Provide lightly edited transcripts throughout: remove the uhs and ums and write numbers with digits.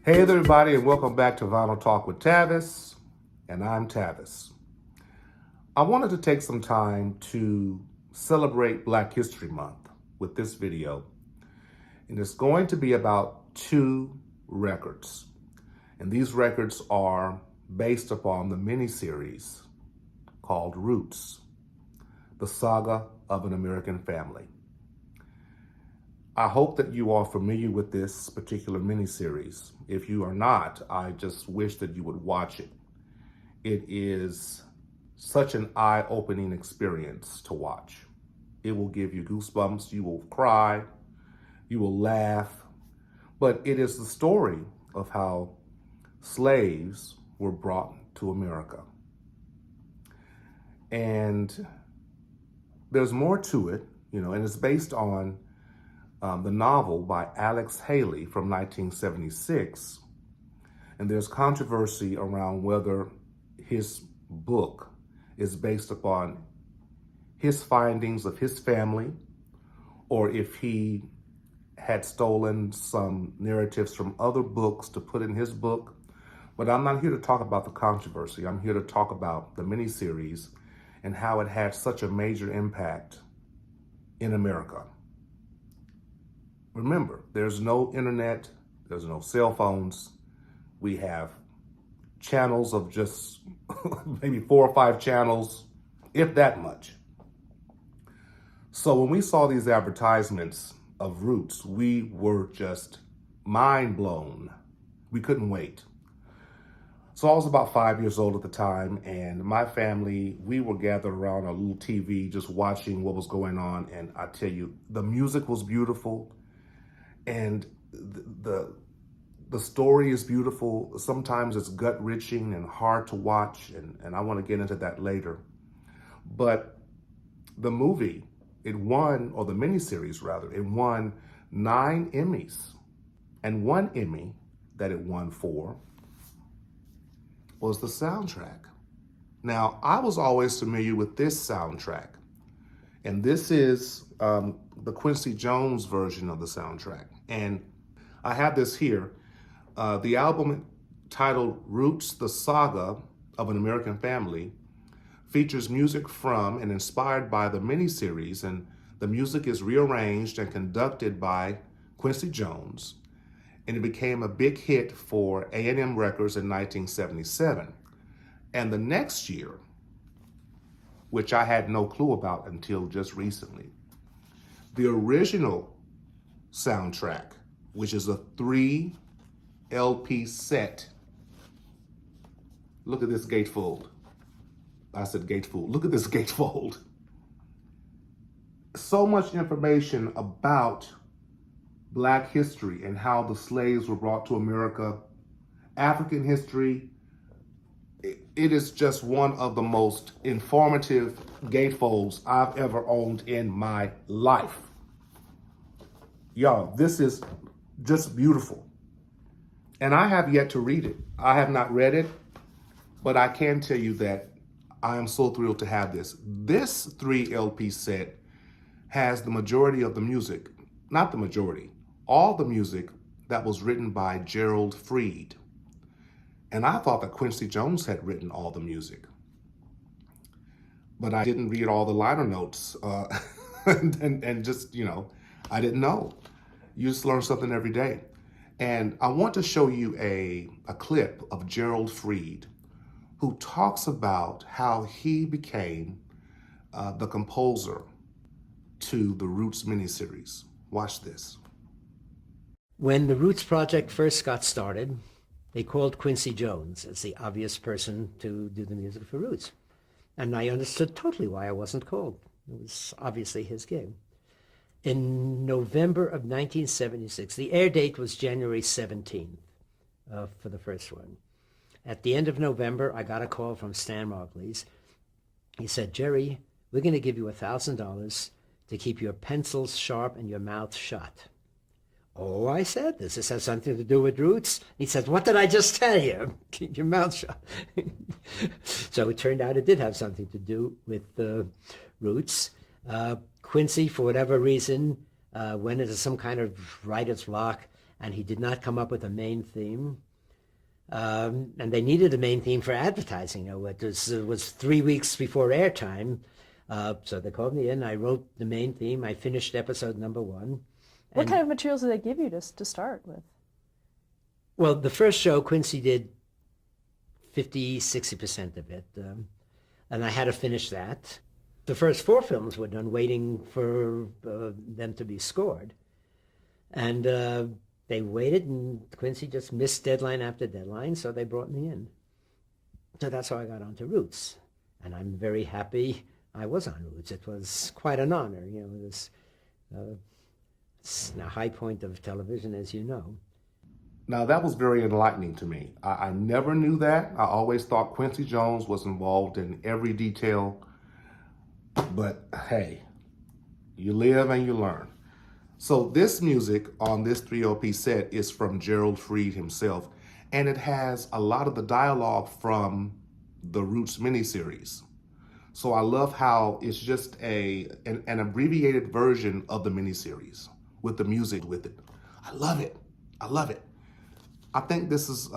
Hey there, everybody, and welcome back to Vinyl Talk with Tavis, and I'm Tavis. I wanted to take some time to celebrate Black History Month with this video, and it's going to be about two records, and these records are based upon the miniseries called Roots, the Saga of an American Family. I hope that you are familiar with this particular miniseries. If you are not, I just wish that you would watch it. It is such an eye-opening experience to watch. It will give you goosebumps, you will cry, you will laugh, but it is the story of how slaves were brought to America. And there's more to it, and it's based on the novel by Alex Haley from 1976. And there's controversy around whether his book is based upon his findings of his family, or if he had stolen some narratives from other books to put in his book. But I'm not here to talk about the controversy. I'm here to talk about the miniseries and how it had such a major impact in America. Remember, there's no internet, there's no cell phones. We have channels of just maybe 4 or 5 channels, if that much. So when we saw these advertisements of Roots, we were just mind blown. We couldn't wait. So I was about 5 years old at the time, and my family, we were gathered around a little TV just watching what was going on. And I tell you, the music was beautiful. And the story is beautiful. Sometimes it's gut-wrenching and hard to watch, and I want to get into that later. But the movie, it won, or the miniseries rather, it won 9 Emmys. And one Emmy that it won for was the soundtrack. Now, I was always familiar with this soundtrack, and this is the Quincy Jones version of the soundtrack. And I have this here. The album titled Roots, the Saga of an American Family features music from and inspired by the miniseries, and the music is rearranged and conducted by Quincy Jones. And it became a big hit for A&M Records in 1977. And the next year, which I had no clue about until just recently, the original soundtrack, which is a 3 LP set. Look at this gatefold. I said gatefold. Look at this gatefold. So much information about Black history and how the slaves were brought to America, African history. It is just one of the most informative gatefolds I've ever owned in my life. Y'all, this is just beautiful. And I have yet to read it. I have not read it, but I can tell you that I am so thrilled to have this. This 3 LP set has the majority of the music, not the majority, all the music that was written by Gerald Fried. And I thought that Quincy Jones had written all the music. But I didn't read all the liner notes and just, I didn't know. You just learn something every day. And I want to show you a clip of Gerald Fried, who talks about how he became the composer to the Roots miniseries. Watch this. When the Roots project first got started, they called Quincy Jones as the obvious person to do the music for Roots. And I understood totally why I wasn't called. It was obviously his gig. In November of 1976, the air date was January 17th for the first one. At the end of November, I got a call from Stan Margolies. He said, "Jerry, we're going to give you $1,000 to keep your pencils sharp and your mouth shut." "Oh," I said, "does this have something to do with Roots?" He said, "What did I just tell you? Keep your mouth shut." So it turned out it did have something to do with Roots. Quincy, for whatever reason, went into some kind of writer's block and he did not come up with a main theme. And they needed a main theme for advertising. It was 3 weeks before airtime, so they called me in. I wrote the main theme. I finished episode number 1. What kind of materials did they give you to start with? Well, the first show, Quincy did 50-60% of it, and I had to finish that. The first 4 films were done waiting for them to be scored. And they waited, and Quincy just missed deadline after deadline, so they brought me in. So that's how I got onto Roots. And I'm very happy I was on Roots. It was quite an honor. You know, it's a high point of television, as you know. Now, that was very enlightening to me. I never knew that. I always thought Quincy Jones was involved in every detail. But hey, you live and you learn. So this music on this 3LP set is from Gerald Fried himself, and it has a lot of the dialogue from the Roots miniseries. So I love how it's just an abbreviated version of the miniseries with the music with it. I love it. I love it. I think this is,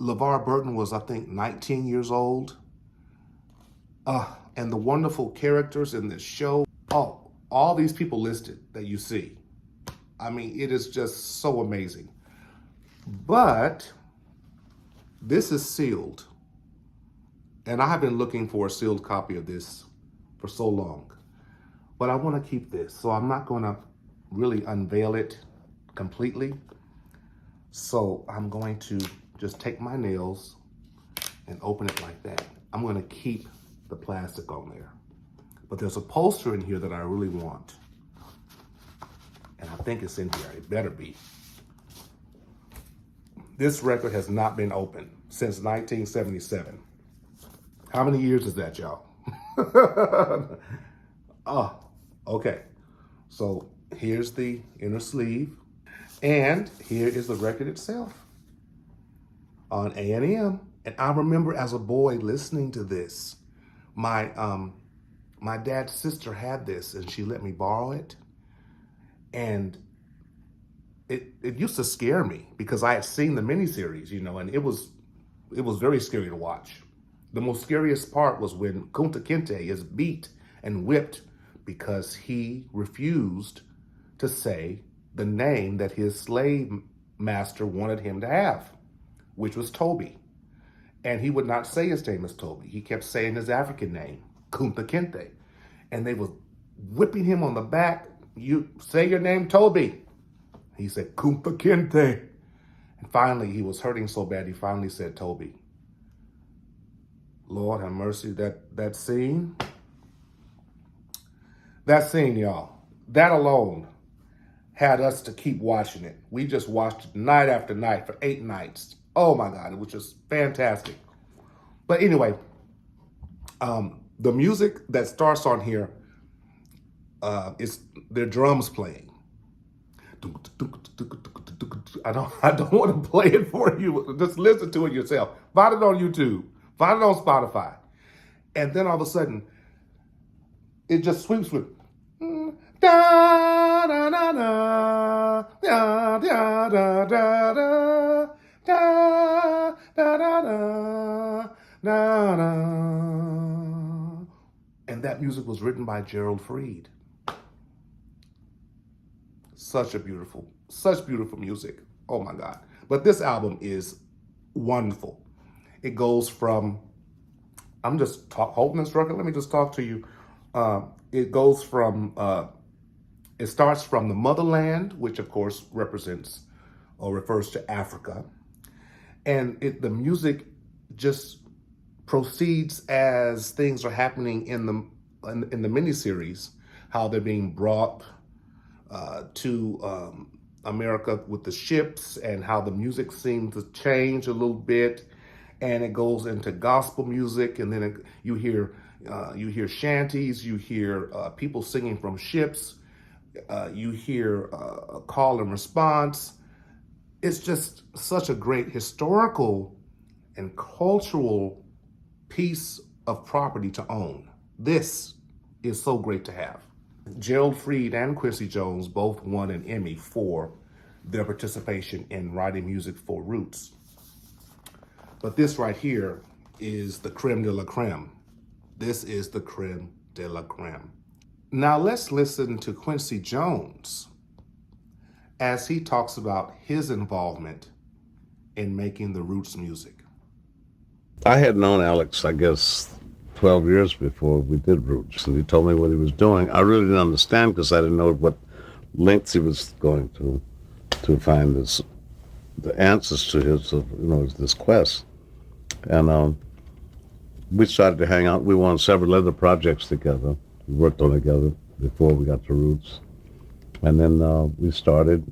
LeVar Burton was, 19 years old. And the wonderful characters in this show. Oh, all these people listed that you see. I mean, it is just so amazing. But this is sealed. And I have been looking for a sealed copy of this for so long. But I want to keep this, so I'm not going to really unveil it completely. So I'm going to just take my nails and open it like that. I'm going to keep the plastic on there. But there's a poster in here that I really want. And I think it's in here. It better be. This record has not been opened since 1977. How many years is that, y'all? Oh, okay. So here's the inner sleeve. And here is the record itself on A&M. And I remember as a boy listening to this. My dad's sister had this, and she let me borrow it. And it used to scare me because I had seen the miniseries, you know, and it was very scary to watch. The most scariest part was when Kunta Kinte is beat and whipped because he refused to say the name that his slave master wanted him to have, which was Toby. And he would not say his name as Toby. He kept saying his African name, Kunta Kinte. And they was whipping him on the back. You say your name, Toby. He said, Kunta Kinte. And finally, he was hurting so bad, he finally said, Toby. Lord have mercy, that scene, y'all, that alone had us to keep watching it. We just watched it night after night for 8 nights. Oh my God, it was just fantastic. But anyway, the music that starts on here is their drums playing. I don't want to play it for you. Just listen to it yourself. Find it on YouTube. Find it on Spotify. And then all of a sudden, it just sweeps with da da da da da da da da da da da da da. And that music was written by Gerald Fried. Such beautiful music. Oh my God. But this album is wonderful. It goes from, I'm just holding this record. Let me just talk to you. It goes from, it starts from the motherland, which of course represents or refers to Africa. And the music just proceeds as things are happening in the miniseries, how they're being brought to America with the ships, and how the music seems to change a little bit, and it goes into gospel music, and then you hear shanties, you hear people singing from ships, you hear a call and response. It's just such a great historical and cultural piece of property to own. This is so great to have. Gerald Fried and Quincy Jones both won an Emmy for their participation in writing music for Roots. But this right here is the creme de la creme. This is the creme de la creme. Now let's listen to Quincy Jones as he talks about his involvement in making the Roots music. I had known Alex, I guess, 12 years before we did Roots, and he told me what he was doing. I really didn't understand because I didn't know what lengths he was going to find the answers to this quest. And we started to hang out. We were on several other projects together. We worked on together before we got to Roots. And then we started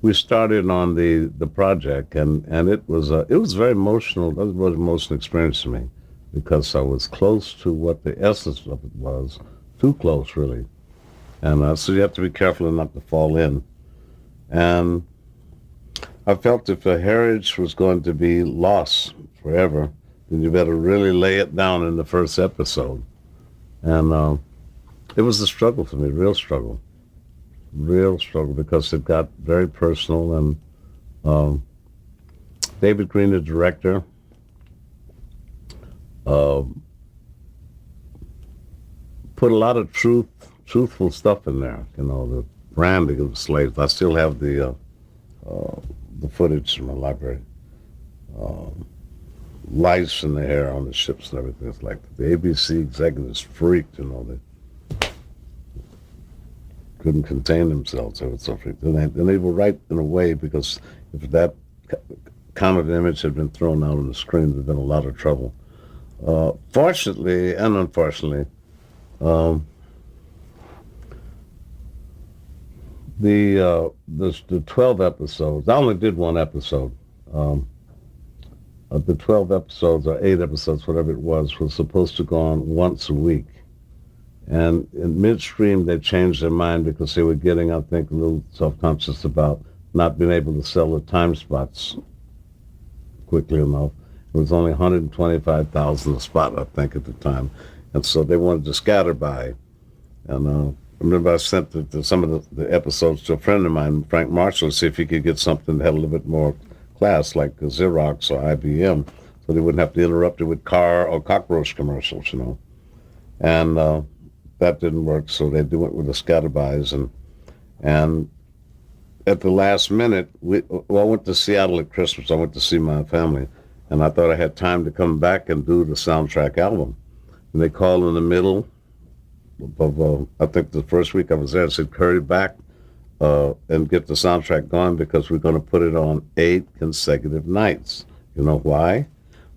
on the project, and it was very emotional. That was a very emotional experience for me because I was close to what the essence of it was, too close really. And so you have to be careful not to fall in. And I felt if a heritage was going to be lost forever, then you better really lay it down in the first episode. And it was a struggle for me, real struggle, because it got very personal. And David Green, the director, put a lot of truthful stuff in there. The branding of the Slade. I still have the footage in my library. Lights in the hair on the ships and everything. It's like the ABC executives freaked, they couldn't contain themselves. They were so freaked. And they were right in a way, because if that kind of image had been thrown out on the screen, there'd been a lot of trouble. Fortunately and unfortunately, the 12 episodes, I only did one episode. The 12 episodes or 8 episodes, whatever it was supposed to go on once a week. And in midstream, they changed their mind because they were getting, I think, a little self-conscious about not being able to sell the time spots quickly enough. It was only 125,000 a spot, I think, at the time. And so they wanted to scatter by. And I remember I sent some of the episodes to a friend of mine, Frank Marshall, to see if he could get something that had a little bit more class, like Xerox or IBM, so they wouldn't have to interrupt it with car or cockroach commercials, And that didn't work, so they went with the scatterbuys. And at the last minute, I went to Seattle at Christmas. I went to see my family, and I thought I had time to come back and do the soundtrack album. And they called in the middle of, I think the first week I was there, and said, hurry back and get the soundtrack going, because we're going to put it on 8 consecutive nights. You know why?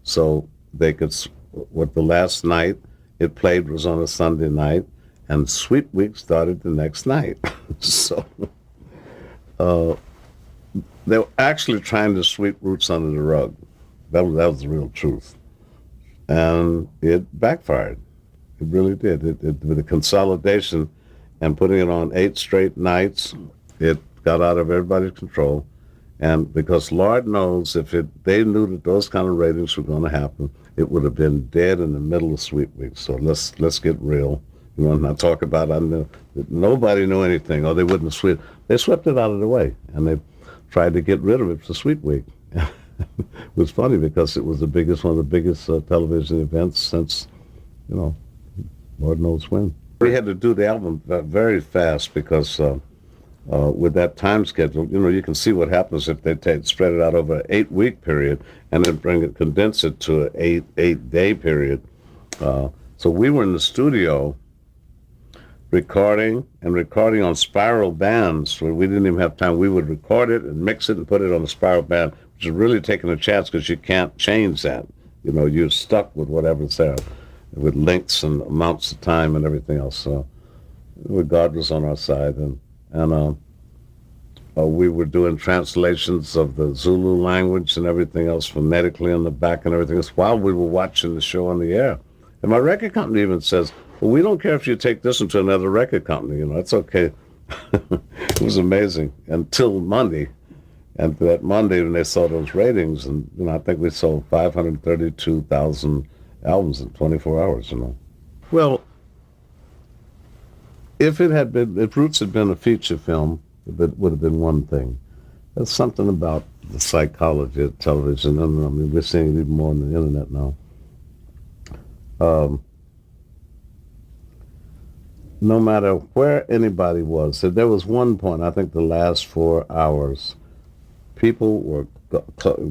So they could, the last night it played was on a Sunday night, and Sweet Week started the next night. So they were actually trying to sweep Roots under the rug. That was the real truth. And it backfired. It really did. With the consolidation and putting it on 8 straight nights, it got out of everybody's control. And because Lord knows, if they knew that those kind of ratings were going to happen, it would have been dead in the middle of Sweet Week. So let's get real. And I talk about, nobody knew anything, or they wouldn't have swept. They swept it out of the way, and they tried to get rid of it for Sweet Week. It was funny because it was one of the biggest television events since, Lord knows when. We had to do the album very fast because with that time schedule, you can see what happens if they spread it out over an 8-week period and then condense it to an 8-day period. So we were in the studio recording on spiral bands where we didn't even have time. We would record it and mix it and put it on a spiral band, which is really taking a chance because you can't change that. You're stuck with whatever's there, with links and amounts of time and everything else. So God was on our side, and we were doing translations of the Zulu language and everything else phonetically on the back and everything else while we were watching the show on the air. And my record company even says, well, we don't care if you take this into another record company, that's okay. It was amazing until Monday. And that Monday when they saw those ratings, and I think we sold 532,000 albums in 24 hours, Well, if Roots had been a feature film, would have been one thing. There's something about the psychology of television, and I mean, we're seeing it even more on the internet now. No matter where anybody was, so there was one point, I think the last 4 hours, people were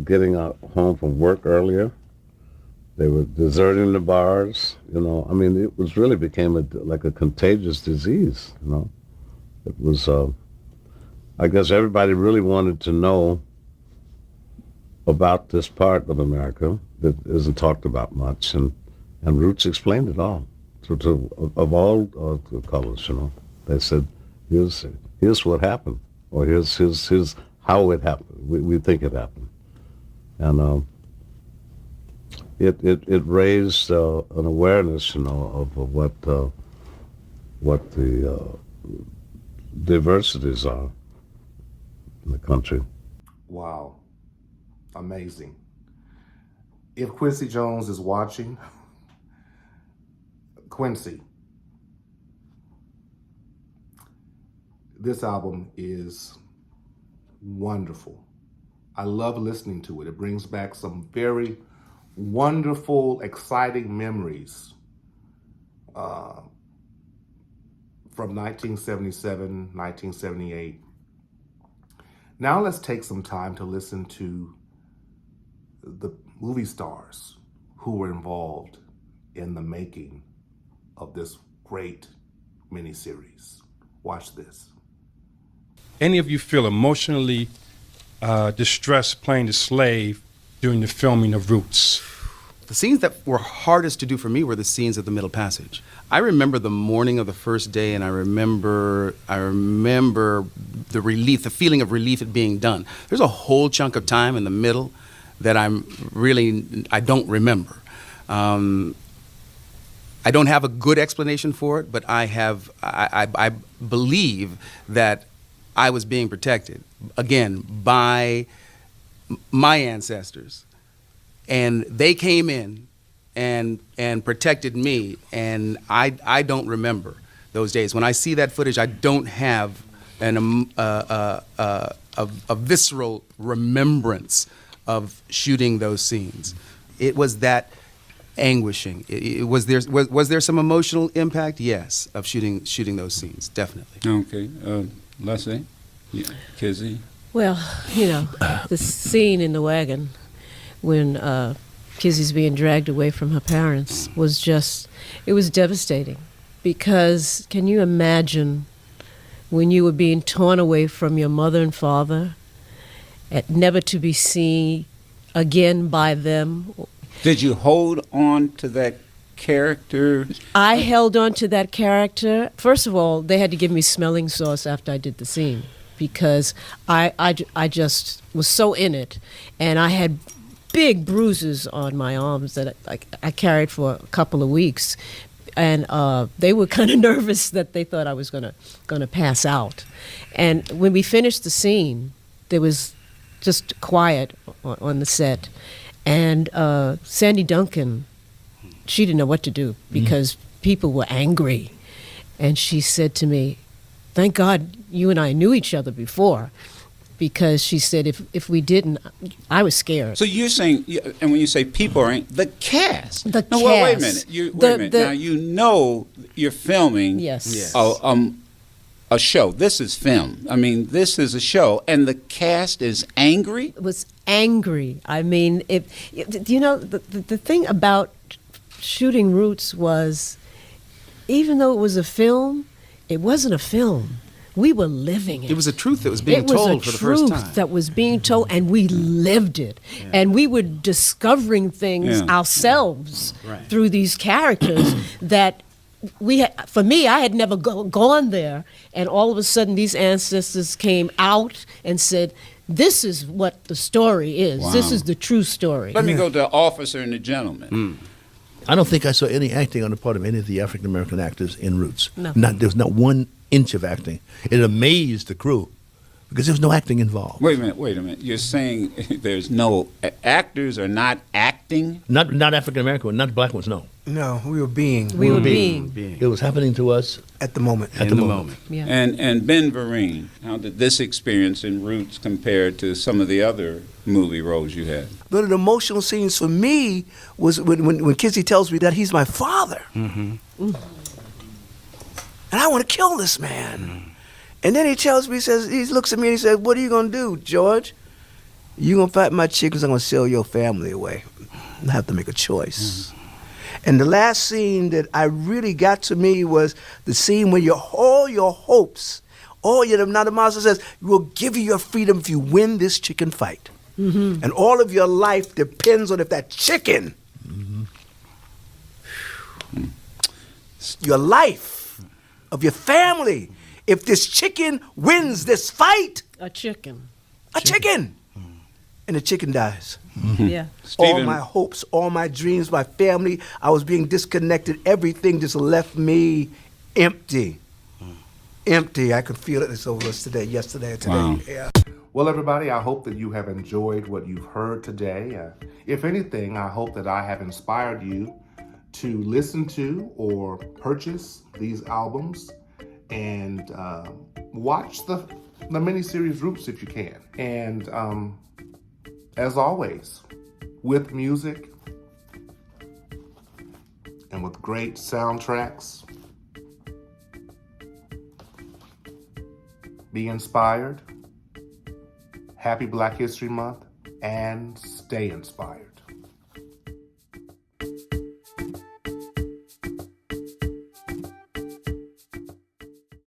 getting out home from work earlier. They were deserting the bars, you know. I mean, it was really became like a contagious disease, you know. It was, I guess everybody really wanted to know about this part of America that isn't talked about much, and Roots explained it all. Of all colors, you know. They said, here's what happened, or here's how it happened. We think it happened. And it raised an awareness, you know, of what the diversities are in the country. Wow. Amazing. If Quincy Jones is watching, Quincy, this album is wonderful. I love listening to it. It brings back some very wonderful, exciting memories from 1977, 1978. Now let's take some time to listen to the movie stars who were involved in the making of this great miniseries. Watch this. Any of you feel emotionally distressed playing the slave during the filming of Roots? The scenes that were hardest to do for me were the scenes of the Middle Passage. I remember the morning of the first day, and I remember the relief, the feeling of relief at being done. There's a whole chunk of time in the middle that I don't remember. I don't have a good explanation for it, but I believe that I was being protected, again, by my ancestors. And they came in and protected me, and I don't remember those days. When I see that footage, I don't have a visceral remembrance of shooting those scenes. It was that anguishing. Was there some emotional impact? Yes, of shooting those scenes, definitely. Okay, Leslie, Kizzy. Well, you know, the scene in the wagon when Kizzy's being dragged away from her parents was it was devastating, because can you imagine when you were being torn away from your mother and father, never to be seen again by them? Did you hold on to that character? I held on to that character. First of all, they had to give me smelling sauce after I did the scene, because I just was so in it, and I had big bruises on my arms that I carried for a couple of weeks, and they were kind of nervous that they thought I was gonna pass out. And when we finished the scene, there was just quiet on the set, and Sandy Duncan, she didn't know what to do because people were angry, and she said to me, "Thank God you and I knew each other before." Because she said, if we didn't, I was scared. So you're saying, and when you say people are the cast. The no, cast. Well, wait a minute. Wait a minute. Now, you know you're filming yes. A show. This is film. I mean, this is a show. And the cast is angry? It was angry. I mean, you know, the thing about shooting Roots was, even though it was a film, it wasn't a film. We were living it. It was a truth that was being told for the first time. It was a truth that was being told, and we lived it. Yeah. And we were discovering things ourselves through these characters that for me, I had never gone there. And all of a sudden, these ancestors came out and said, this is what the story is. Wow. This is the true story. Let me go to Officer and the Gentleman. I don't think I saw any acting on the part of any of the African-American actors in Roots. No. There was not 1 inch of acting. It amazed the crew because there was no acting involved. Wait a minute. You're saying there's no actors are not acting? Not African American, not black ones. No, No, we were being. We were being. it was happening to us At the moment. at the moment. Yeah. And Ben Vereen, how did this experience in Roots compare to some of the other movie roles you had? One of the emotional scenes for me was when Quincy tells me that he's my father. And I want to kill this man. And then he tells me, he looks at me and he says, what are you going to do, George? You going to fight my chickens, I'm going to sell your family away. I have to make a choice. And the last scene that I really got to me was the scene where all your hopes, now the master says, we'll give you your freedom if you win this chicken fight. And all of your life depends on if that chicken, your life, of your family, if this chicken wins this fight, A chicken. and the chicken dies. Yeah. All Stephen- my hopes, all my dreams, my family, I was being disconnected. Everything just left me empty. Empty. I could feel it. It's over us today, yesterday, today. Wow. Yeah. Well, everybody, I hope that you have enjoyed what you've heard today. If anything, I hope that I have inspired you to listen to or purchase these albums and watch the miniseries Roots if you can. And as always, with music and with great soundtracks, be inspired. Happy Black History Month, and stay inspired.